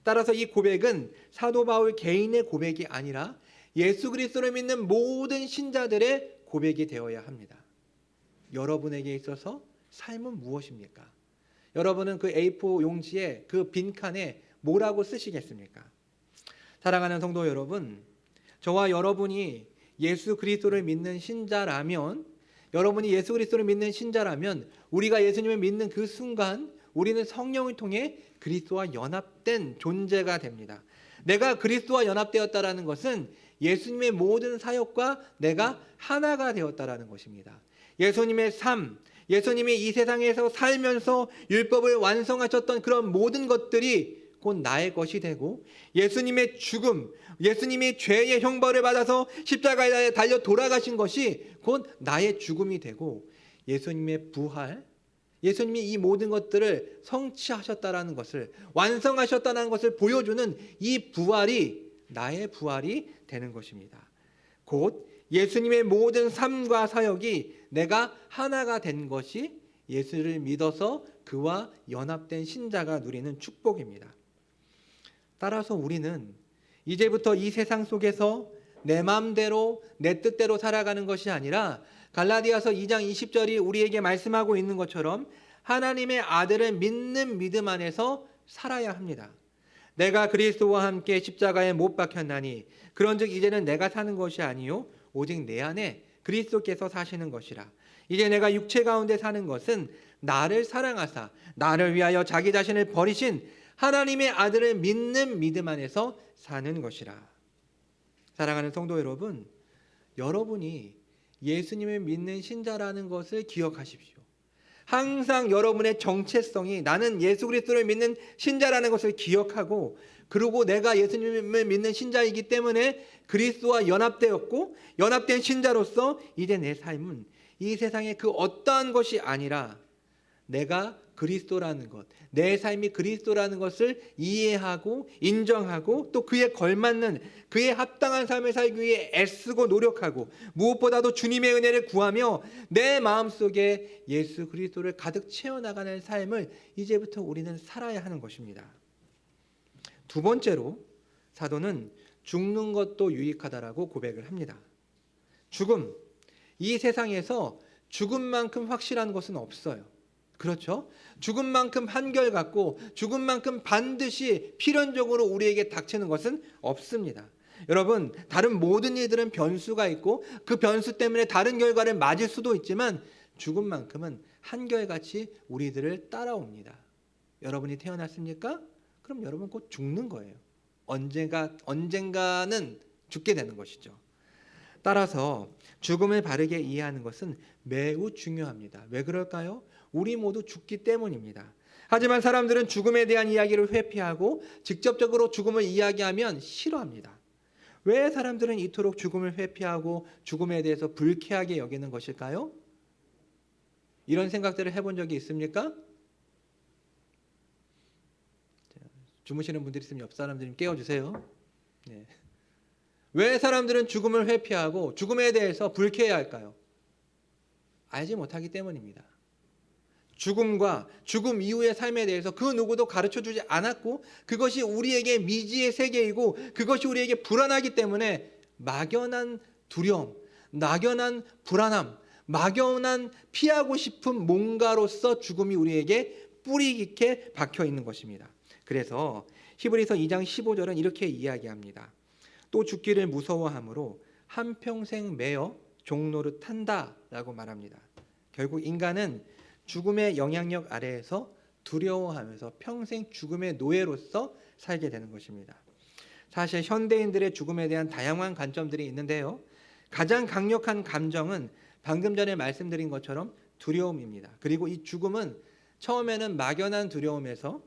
따라서 이 고백은 사도 바울 개인의 고백이 아니라 예수 그리스도를 믿는 모든 신자들의 고백이 되어야 합니다. 여러분에게 있어서 삶은 무엇입니까? 여러분은 그 A4 용지에 그 빈칸에 뭐라고 쓰시겠습니까? 사랑하는 성도 여러분, 저와 여러분이 예수 그리스도를 믿는 신자라면 여러분이 예수 그리스도를 믿는 신자라면 우리가 예수님을 믿는 그 순간 우리는 성령을 통해 그리스도와 연합된 존재가 됩니다. 내가 그리스도와 연합되었다라는 것은 예수님의 모든 사역과 내가 하나가 되었다라는 것입니다. 예수님의 삶, 예수님이 이 세상에서 살면서 율법을 완성하셨던 그런 모든 것들이 곧 나의 것이 되고 예수님의 죽음, 예수님이 죄의 형벌을 받아서 십자가에 달려 돌아가신 것이 곧 나의 죽음이 되고 예수님의 부활, 예수님이 이 모든 것들을 성취하셨다라는 것을 완성하셨다는 것을 보여주는 이 부활이 나의 부활이 되는 것입니다. 곧 예수님의 모든 삶과 사역이 내가 하나가 된 것이 예수를 믿어서 그와 연합된 신자가 누리는 축복입니다. 따라서 우리는 이제부터 이 세상 속에서 내 마음대로 내 뜻대로 살아가는 것이 아니라 갈라디아서 2장 20절이 우리에게 말씀하고 있는 것처럼 하나님의 아들을 믿는 믿음 안에서 살아야 합니다. 내가 그리스도와 함께 십자가에 못 박혔나니 그런즉 이제는 내가 사는 것이 아니요 오직 내 안에 그리스도께서 사시는 것이라. 이제 내가 육체 가운데 사는 것은 나를 사랑하사 나를 위하여 자기 자신을 버리신 하나님의 아들을 믿는 믿음 안에서 사는 것이라. 사랑하는 성도 여러분, 여러분이 예수님을 믿는 신자라는 것을 기억하십시오. 항상 여러분의 정체성이 나는 예수 그리스도를 믿는 신자라는 것을 기억하고 그리고 내가 예수님을 믿는 신자이기 때문에 그리스도와 연합되었고 연합된 신자로서 이제 내 삶은 이 세상의 그 어떠한 것이 아니라 내가 그리스도라는 것, 내 삶이 그리스도라는 것을 이해하고 인정하고 또 그에 걸맞는 그에 합당한 삶을 살기 위해 애쓰고 노력하고 무엇보다도 주님의 은혜를 구하며 내 마음속에 예수 그리스도를 가득 채워나가는 삶을 이제부터 우리는 살아야 하는 것입니다. 두 번째로 사도는 죽는 것도 유익하다라고 고백을 합니다. 죽음, 이 세상에서 죽음만큼 확실한 것은 없어요. 그렇죠? 죽음만큼 한결같고 죽음만큼 반드시 필연적으로 우리에게 닥치는 것은 없습니다. 여러분, 다른 모든 일들은 변수가 있고 그 변수 때문에 다른 결과를 맞을 수도 있지만 죽음만큼은 한결같이 우리들을 따라옵니다. 여러분이 태어났습니까? 그럼 여러분 곧 죽는 거예요. 언젠가는 죽게 되는 것이죠. 따라서 죽음을 바르게 이해하는 것은 매우 중요합니다. 왜 그럴까요? 우리 모두 죽기 때문입니다. 하지만 사람들은 죽음에 대한 이야기를 회피하고 직접적으로 죽음을 이야기하면 싫어합니다. 왜 사람들은 이토록 죽음을 회피하고 죽음에 대해서 불쾌하게 여기는 것일까요? 이런 생각들을 해본 적이 있습니까? 주무시는 분들이 있으면 옆 사람들 좀 깨워주세요. 네. 왜 사람들은 죽음을 회피하고 죽음에 대해서 불쾌해할까요? 알지 못하기 때문입니다. 죽음과 죽음 이후의 삶에 대해서 그 누구도 가르쳐주지 않았고 그것이 우리에게 미지의 세계이고 그것이 우리에게 불안하기 때문에 막연한 두려움, 막연한 불안함, 막연한 피하고 싶은 뭔가로서 죽음이 우리에게 뿌리 깊게 박혀 있는 것입니다. 그래서 히브리서 2장 15절은 이렇게 이야기합니다. 또 죽기를 무서워함으로 한평생 매여 종노릇 한다라고 말합니다. 결국 인간은 죽음의 영향력 아래에서 두려워하면서 평생 죽음의 노예로서 살게 되는 것입니다. 사실 현대인들의 죽음에 대한 다양한 관점들이 있는데요. 가장 강력한 감정은 방금 전에 말씀드린 것처럼 두려움입니다. 그리고 이 죽음은 처음에는 막연한 두려움에서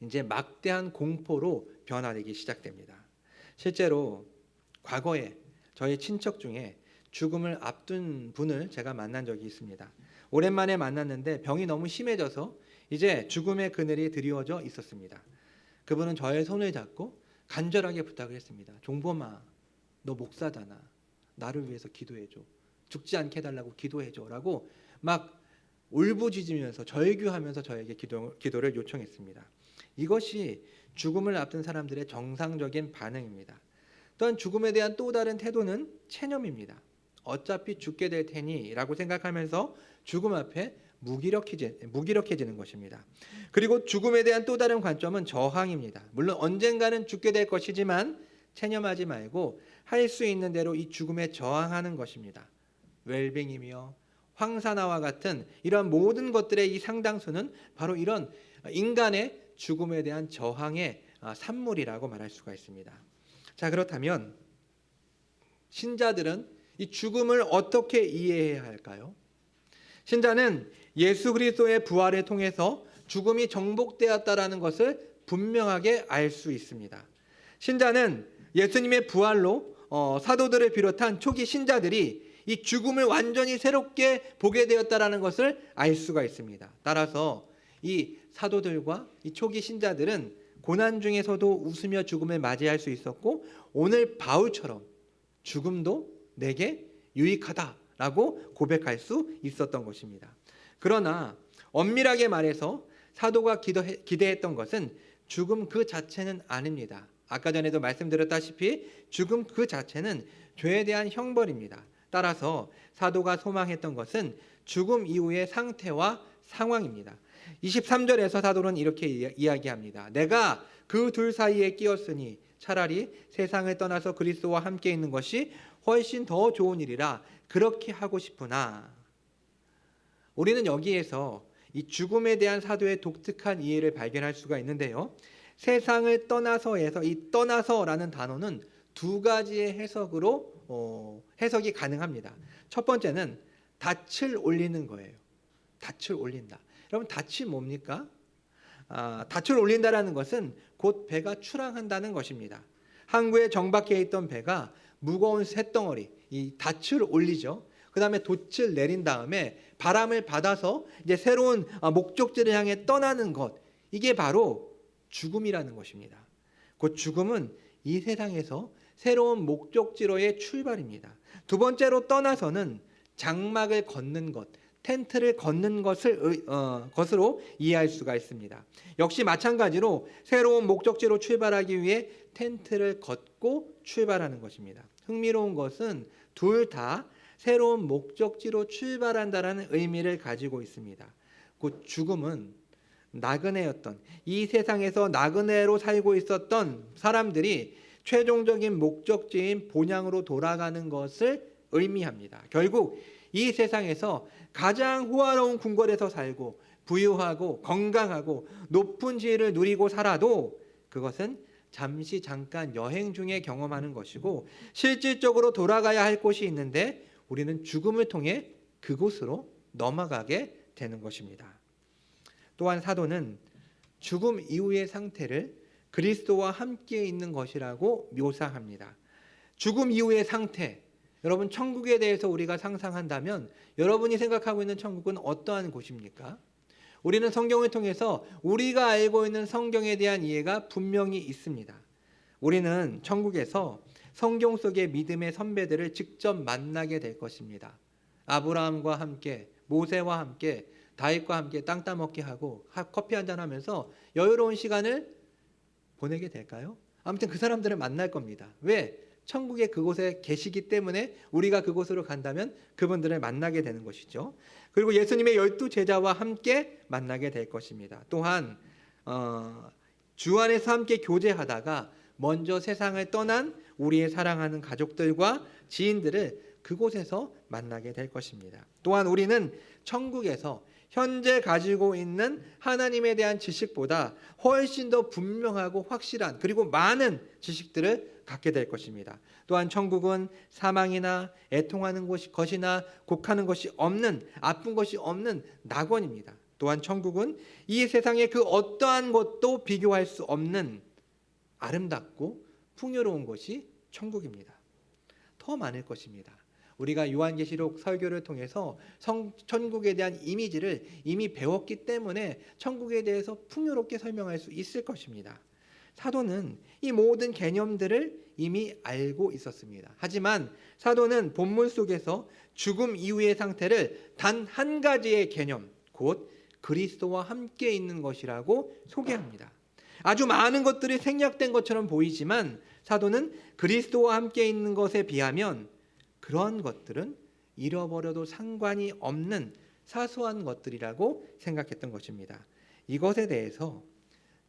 이제 막대한 공포로 변화되기 시작됩니다. 실제로 과거에 저희 친척 중에 죽음을 앞둔 분을 제가 만난 적이 있습니다. 오랜만에 만났는데 병이 너무 심해져서 이제 죽음의 그늘이 드리워져 있었습니다. 그분은 저의 손을 잡고 간절하게 부탁을 했습니다. 종범아, 너 목사잖아. 나를 위해서 기도해줘. 죽지 않게 해달라고 기도해줘. 라고 막 울부짖으면서 절규하면서 저에게 기도를 요청했습니다. 이것이 죽음을 앞둔 사람들의 정상적인 반응입니다. 또한 죽음에 대한 또 다른 태도는 체념입니다. 어차피 죽게 될 테니 라고 생각하면서 죽음 앞에 무기력해지는 것입니다. 그리고 죽음에 대한 또 다른 관점은 저항입니다. 물론 언젠가는 죽게 될 것이지만 체념하지 말고 할 수 있는 대로 이 죽음에 저항하는 것입니다. 웰빙이며 황사나와 같은 이런 모든 것들의 이 상당수는 바로 이런 인간의 죽음에 대한 저항의 산물이라고 말할 수가 있습니다. 자, 그렇다면 신자들은 이 죽음을 어떻게 이해해야 할까요? 신자는 예수 그리스도의 부활을 통해서 죽음이 정복되었다라는 것을 분명하게 알 수 있습니다. 신자는 예수님의 부활로 사도들을 비롯한 초기 신자들이 이 죽음을 완전히 새롭게 보게 되었다라는 것을 알 수가 있습니다. 따라서 이 사도들과 이 초기 신자들은 고난 중에서도 웃으며 죽음을 맞이할 수 있었고 오늘 바울처럼 죽음도 내게 유익하다라고 고백할 수 있었던 것입니다. 그러나 엄밀하게 말해서 사도가 기대했던 것은 죽음 그 자체는 아닙니다. 아까 전에도 말씀드렸다시피 죽음 그 자체는 죄에 대한 형벌입니다. 따라서 사도가 소망했던 것은 죽음 이후의 상태와 상황입니다. 23절에서 사도는 이렇게 이야기합니다. 내가 그 둘 사이에 끼었으니 차라리 세상을 떠나서 그리스도와 함께 있는 것이 훨씬 더 좋은 일이라 그렇게 하고 싶으나. 우리는 여기에서 이 죽음에 대한 사도의 독특한 이해를 발견할 수가 있는데요. 세상을 떠나서에서 이 떠나서라는 단어는 두 가지의 해석으로 해석이 가능합니다. 첫 번째는 닻을 올리는 거예요. 닻을 올린다. 여러분 닻이 뭡니까? 닻을 올린다라는 것은 곧 배가 출항한다는 것입니다. 항구에 정박해 있던 배가 무거운 쇳덩어리, 이 닻을 올리죠. 그 다음에 돛을 내린 다음에 바람을 받아서 이제 새로운 목적지를 향해 떠나는 것, 이게 바로 죽음이라는 것입니다. 곧 죽음은 이 세상에서 새로운 목적지로의 출발입니다. 두 번째로 떠나서는 장막을 걷는 것, 텐트를 걷는 것으로 이해할 수가 있습니다. 역시 마찬가지로 새로운 목적지로 출발하기 위해 텐트를 걷고 출발하는 것입니다. 흥미로운 것은 둘 다 새로운 목적지로 출발한다라는 의미를 가지고 있습니다. 곧 죽음은 나그네였던, 이 세상에서 나그네로 살고 있었던 사람들이 최종적인 목적지인 본향으로 돌아가는 것을 의미합니다. 결국 이 세상에서 가장 호화로운 궁궐에서 살고 부유하고 건강하고 높은 지위를 누리고 살아도 그것은 잠시 잠깐 여행 중에 경험하는 것이고, 실질적으로 돌아가야 할 곳이 있는데 우리는 죽음을 통해 그곳으로 넘어가게 되는 것입니다. 또한 사도는 죽음 이후의 상태를 그리스도와 함께 있는 것이라고 묘사합니다. 죽음 이후의 상태, 여러분 천국에 대해서 우리가 상상한다면 여러분이 생각하고 있는 천국은 어떠한 곳입니까? 우리는 성경을 통해서 우리가 알고 있는 성경에 대한 이해가 분명히 있습니다. 우리는 천국에서 성경 속의 믿음의 선배들을 직접 만나게 될 것입니다. 아브라함과 함께, 모세와 함께, 다윗과 함께 땅 따먹게 하고 커피 한잔 하면서 여유로운 시간을 보내게 될까요? 아무튼 그 사람들을 만날 겁니다. 왜? 천국의 그곳에 계시기 때문에 우리가 그곳으로 간다면 그분들을 만나게 되는 것이죠. 그리고 예수님의 12 제자와 함께 만나게 될 것입니다. 또한 주 안에서 함께 교제하다가 먼저 세상을 떠난 우리의 사랑하는 가족들과 지인들을 그곳에서 만나게 될 것입니다. 또한 우리는 천국에서 현재 가지고 있는 하나님에 대한 지식보다 훨씬 더 분명하고 확실한, 그리고 많은 지식들을 갖게 될 것입니다. 또한 천국은 사망이나 애통하는 것이나 곡하는 것이 없는, 아픈 것이 없는 낙원입니다. 또한 천국은 이 세상의 그 어떠한 것도 비교할 수 없는 아름답고 풍요로운 것이 천국입니다. 더 많을 것입니다. 우리가 요한계시록 설교를 통해서 천국에 대한 이미지를 이미 배웠기 때문에 천국에 대해서 풍요롭게 설명할 수 있을 것입니다. 사도는 이 모든 개념들을 이미 알고 있었습니다. 하지만 사도는 본문 속에서 죽음 이후의 상태를 단 한 가지의 개념, 곧 그리스도와 함께 있는 것이라고 소개합니다. 아주 많은 것들이 생략된 것처럼 보이지만 사도는 그리스도와 함께 있는 것에 비하면 그런 것들은 잃어버려도 상관이 없는 사소한 것들이라고 생각했던 것입니다. 이것에 대해서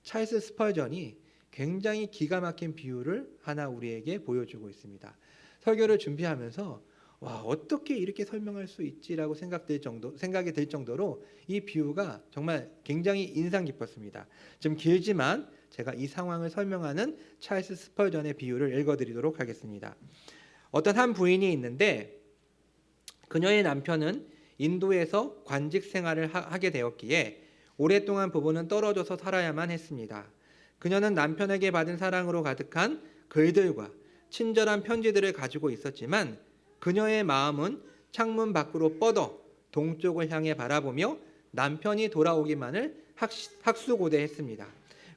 찰스 스펄전이 굉장히 기가 막힌 비유를 하나 우리에게 보여주고 있습니다. 설교를 준비하면서 와, 어떻게 이렇게 설명할 수 있지라고 생각이 들 정도로 이 비유가 정말 굉장히 인상 깊었습니다. 좀 길지만 제가 이 상황을 설명하는 찰스 스펄전의 비유를 읽어드리도록 하겠습니다. 어떤 한 부인이 있는데 그녀의 남편은 인도에서 관직 생활을 하게 되었기에 오랫동안 부부는 떨어져서 살아야만 했습니다. 그녀는 남편에게 받은 사랑으로 가득한 글들과 친절한 편지들을 가지고 있었지만 그녀의 마음은 창문 밖으로 뻗어 동쪽을 향해 바라보며 남편이 돌아오기만을 학수고대했습니다.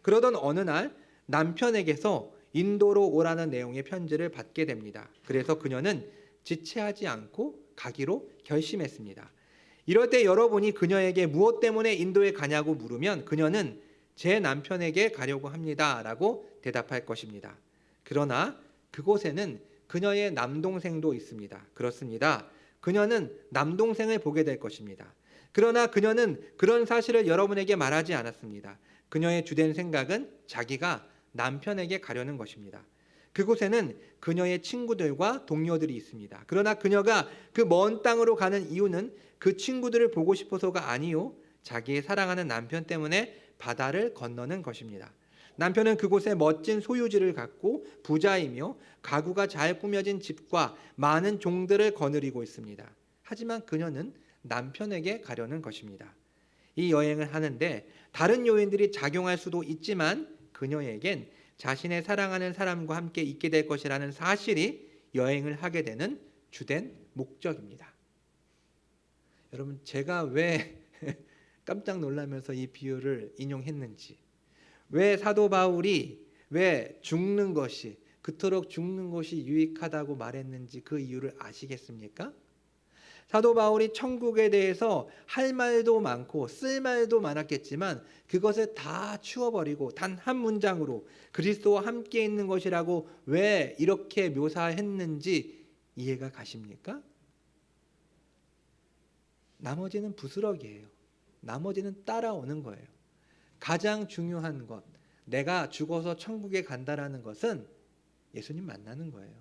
그러던 어느 날 남편에게서 인도로 오라는 내용의 편지를 받게 됩니다. 그래서 그녀는 지체하지 않고 가기로 결심했습니다. 이럴 때 여러분이 그녀에게 무엇 때문에 인도에 가냐고 물으면 그녀는 제 남편에게 가려고 합니다 라고 대답할 것입니다. 그러나 그곳에는 그녀의 남동생도 있습니다. 그렇습니다. 그녀는 남동생을 보게 될 것입니다. 그러나 그녀는 그런 사실을 여러분에게 말하지 않았습니다. 그녀의 주된 생각은 자기가 남편에게 가려는 것입니다. 그곳에는 그녀의 친구들과 동료들이 있습니다. 그러나 그녀가 그 먼 땅으로 가는 이유는 그 친구들을 보고 싶어서가 아니요, 자기의 사랑하는 남편 때문에 바다를 건너는 것입니다. 남편은 그곳에 멋진 소유지를 갖고 부자이며 가구가 잘 꾸며진 집과 많은 종들을 거느리고 있습니다. 하지만 그녀는 남편에게 가려는 것입니다. 이 여행을 하는데 다른 요인들이 작용할 수도 있지만 그녀에겐 자신의 사랑하는 사람과 함께 있게 될 것이라는 사실이 여행을 하게 되는 주된 목적입니다. 여러분, 제가 왜 깜짝 놀라면서 이 비유를 인용했는지, 왜 사도 바울이 왜 죽는 것이, 그토록 죽는 것이 유익하다고 말했는지 그 이유를 아시겠습니까? 사도 바울이 천국에 대해서 할 말도 많고 쓸 말도 많았겠지만 그것을 다 치워버리고 단 한 문장으로 그리스도와 함께 있는 것이라고 왜 이렇게 묘사했는지 이해가 가십니까? 나머지는 부스럭이에요. 나머지는 따라오는 거예요. 가장 중요한 것, 내가 죽어서 천국에 간다라는 것은 예수님 만나는 거예요.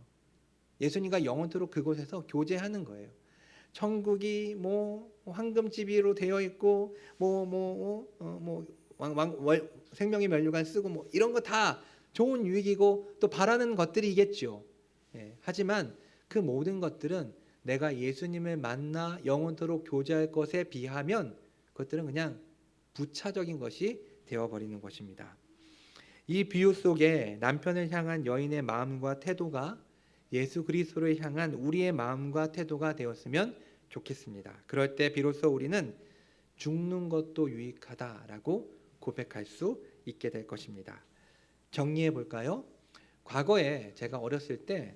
예수님과 영원토록 그곳에서 교제하는 거예요. 천국이 뭐 황금지비로 되어 있고 생명의 면류관 쓰고 뭐 이런 거 다 좋은 유익이고 또 바라는 것들이겠죠. 예, 하지만 그 모든 것들은 내가 예수님을 만나 영원토록 교제할 것에 비하면 그것들은 그냥 부차적인 것이 되어버리는 것입니다. 이 비유 속에 남편을 향한 여인의 마음과 태도가 예수 그리스도를 향한 우리의 마음과 태도가 되었으면 좋겠습니다. 그럴 때 비로소 우리는 죽는 것도 유익하다라고 고백할 수 있게 될 것입니다. 정리해 볼까요? 과거에 제가 어렸을 때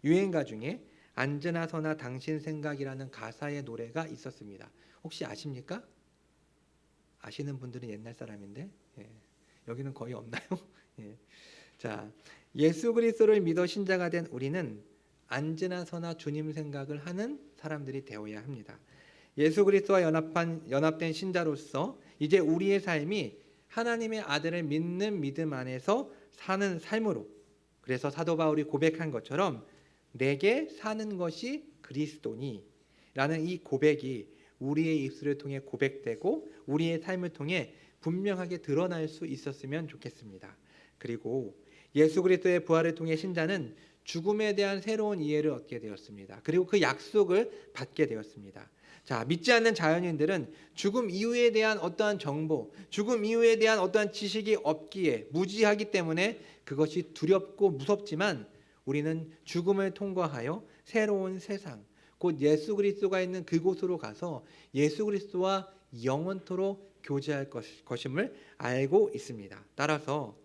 유행가 중에 앉으나 서나 당신 생각이라는 가사의 노래가 있었습니다. 혹시 아십니까? 아시는 분들은 옛날 사람인데 여기는 거의 없나요? 자, 예수 그리스도를 믿어 신자가 된 우리는 앉으나 서나 주님 생각을 하는 사람들이 되어야 합니다. 예수 그리스도와 연합된 신자로서 이제 우리의 삶이 하나님의 아들을 믿는 믿음 안에서 사는 삶으로, 그래서 사도 바울이 고백한 것처럼 내게 사는 것이 그리스도니 라는 이 고백이 우리의 입술을 통해 고백되고 우리의 삶을 통해 분명하게 드러날 수 있었으면 좋겠습니다. 그리고 예수 그리스도의 부활을 통해 신자는 죽음에 대한 새로운 이해를 얻게 되었습니다. 그리고 그 약속을 받게 되었습니다. 자, 믿지 않는 자연인들은 죽음 이후에 대한 어떠한 정보, 죽음 이후에 대한 어떠한 지식이 없기에 무지하기 때문에 그것이 두렵고 무섭지만 우리는 죽음을 통과하여 새로운 세상, 곧 예수 그리스도가 있는 그곳으로 가서 예수 그리스도와 영원토록 교제할 것임을 알고 있습니다. 따라서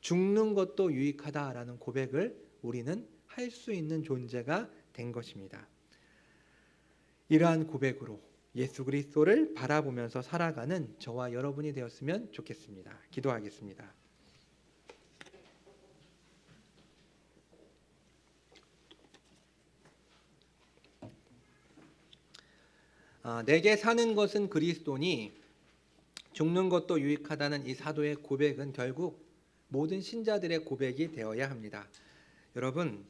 죽는 것도 유익하다라는 고백을 우리는 할 수 있는 존재가 된 것입니다. 이러한 고백으로 예수 그리스도를 바라보면서 살아가는 저와 여러분이 되었으면 좋겠습니다. 기도하겠습니다. 내게 사는 것은 그리스도니 죽는 것도 유익하다는 이 사도의 고백은 결국 모든 신자들의 고백이 되어야 합니다. 여러분,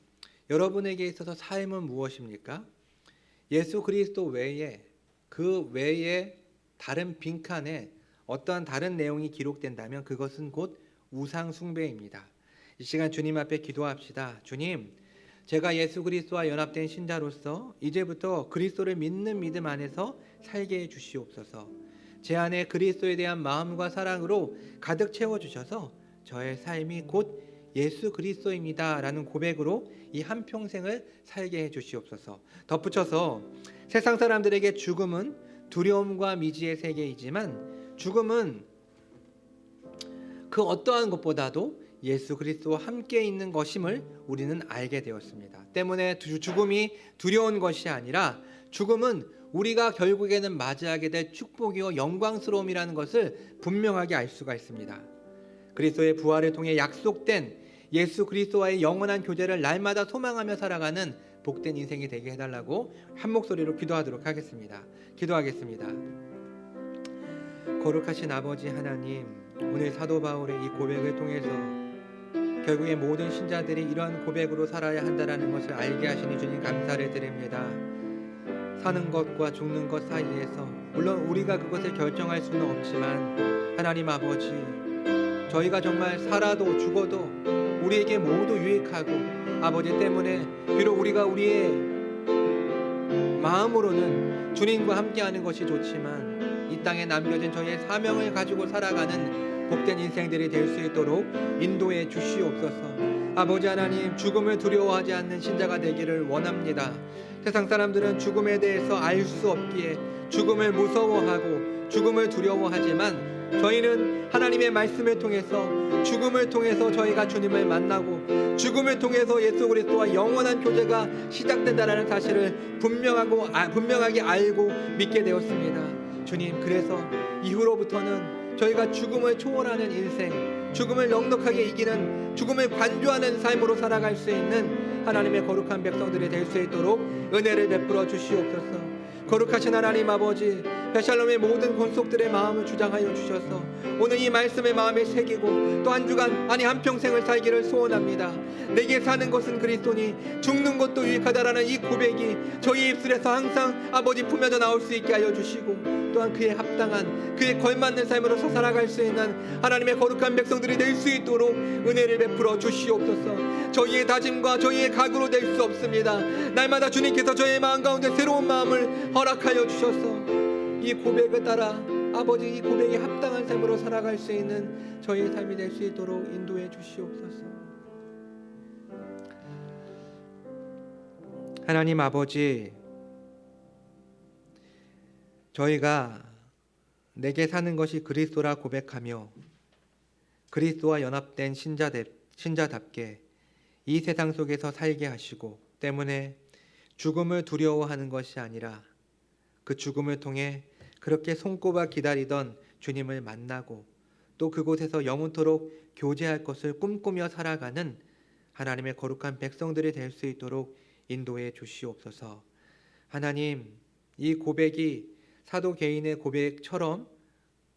여러분에게 있어서 삶은 무엇입니까? 예수 그리스도 외에 그 외에 다른 빈칸에 어떠한 다른 내용이 기록된다면 그것은 곧 우상 숭배입니다. 이 시간 주님 앞에 기도합시다. 주님, 제가 예수 그리스도와 연합된 신자로서 이제부터 그리스도를 믿는 믿음 안에서 살게 해 주시옵소서. 제 안에 그리스도에 대한 마음과 사랑으로 가득 채워주셔서 저의 삶이 곧 예수 그리스도입니다 라는 고백으로 이 한평생을 살게 해 주시옵소서. 덧붙여서 세상 사람들에게 죽음은 두려움과 미지의 세계이지만 죽음은 그 어떠한 것보다도 예수 그리스도와 함께 있는 것임을 우리는 알게 되었습니다. 때문에 죽음이 두려운 것이 아니라 죽음은 우리가 결국에는 맞이하게 될 축복이요 영광스러움이라는 것을 분명하게 알 수가 있습니다. 그리스도의 부활을 통해 약속된 예수 그리스도와의 영원한 교제를 날마다 소망하며 살아가는 복된 인생이 되게 해달라고 한 목소리로 기도하도록 하겠습니다. 기도하겠습니다. 거룩하신 아버지 하나님, 오늘 사도 바울의 이 고백을 통해서 결국에 모든 신자들이 이러한 고백으로 살아야 한다는 것을 알게 하시니 주님 감사를 드립니다. 사는 것과 죽는 것 사이에서 물론 우리가 그것을 결정할 수는 없지만 하나님 아버지, 저희가 정말 살아도 죽어도 우리에게 모두 유익하고 아버지 때문에 비록 우리가 우리의 마음으로는 주님과 함께하는 것이 좋지만 이 땅에 남겨진 저희의 사명을 가지고 살아가는 복된 인생들이 될 수 있도록 인도해 주시옵소서. 아버지 하나님, 죽음을 두려워하지 않는 신자가 되기를 원합니다. 세상 사람들은 죽음에 대해서 알 수 없기에 죽음을 무서워하고 죽음을 두려워하지만 저희는 하나님의 말씀을 통해서 죽음을 통해서 저희가 주님을 만나고 죽음을 통해서 예수 그리스도와 영원한 교제가 시작된다는 사실을 분명하게 알고 믿게 되었습니다. 주님, 그래서 이후로부터는 저희가 죽음을 초월하는 인생, 죽음을 넉넉하게 이기는, 죽음을 관조하는 삶으로 살아갈 수 있는 하나님의 거룩한 백성들이 될 수 있도록 은혜를 베풀어 주시옵소서. 거룩하신 하나님 아버지, 베샬롬의 모든 권속들의 마음을 주장하여 주셔서 오늘 이 말씀을 마음에 새기고 또 한 주간, 아니 한평생을 살기를 소원합니다. 내게 사는 것은 그리스도니 죽는 것도 유익하다라는 이 고백이 저희 입술에서 항상 아버지 품혀져 나올 수 있게 하여 주시고, 또한 그에 합당한, 그에 걸맞는 삶으로서 살아갈 수 있는 하나님의 거룩한 백성들이 될 수 있도록 은혜를 베풀어 주시옵소서. 저희의 다짐과 저희의 각오로 될 수 없습니다. 날마다 주님께서 저희의 마음 가운데 새로운 마음을 허락하여 주셔서 이 고백을 따라 아버지, 이 고백에 합당한 삶으로 살아갈 수 있는 저희의 삶이 될 수 있도록 인도해 주시옵소서. 하나님 아버지, 저희가 내게 사는 것이 그리스도라 고백하며 그리스도와 연합된 신자답게 이 세상 속에서 살게 하시고, 때문에 죽음을 두려워하는 것이 아니라 그 죽음을 통해 그렇게 손꼽아 기다리던 주님을 만나고 또 그곳에서 영원토록 교제할 것을 꿈꾸며 살아가는 하나님의 거룩한 백성들이 될 수 있도록 인도해 주시옵소서. 하나님, 이 고백이 사도 개인의 고백처럼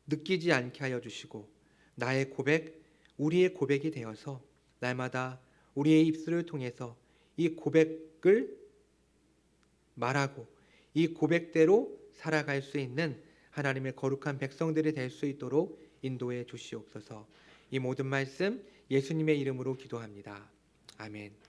느끼지 않게 하여 주시고 나의 고백, 우리의 고백이 되어서 날마다 우리의 입술을 통해서 이 고백을 말하고 이 고백대로 살아갈 수 있는 하나님의 거룩한 백성들이 될 수 있도록 인도해 주시옵소서. 이 모든 말씀 예수님의 이름으로 기도합니다. 아멘.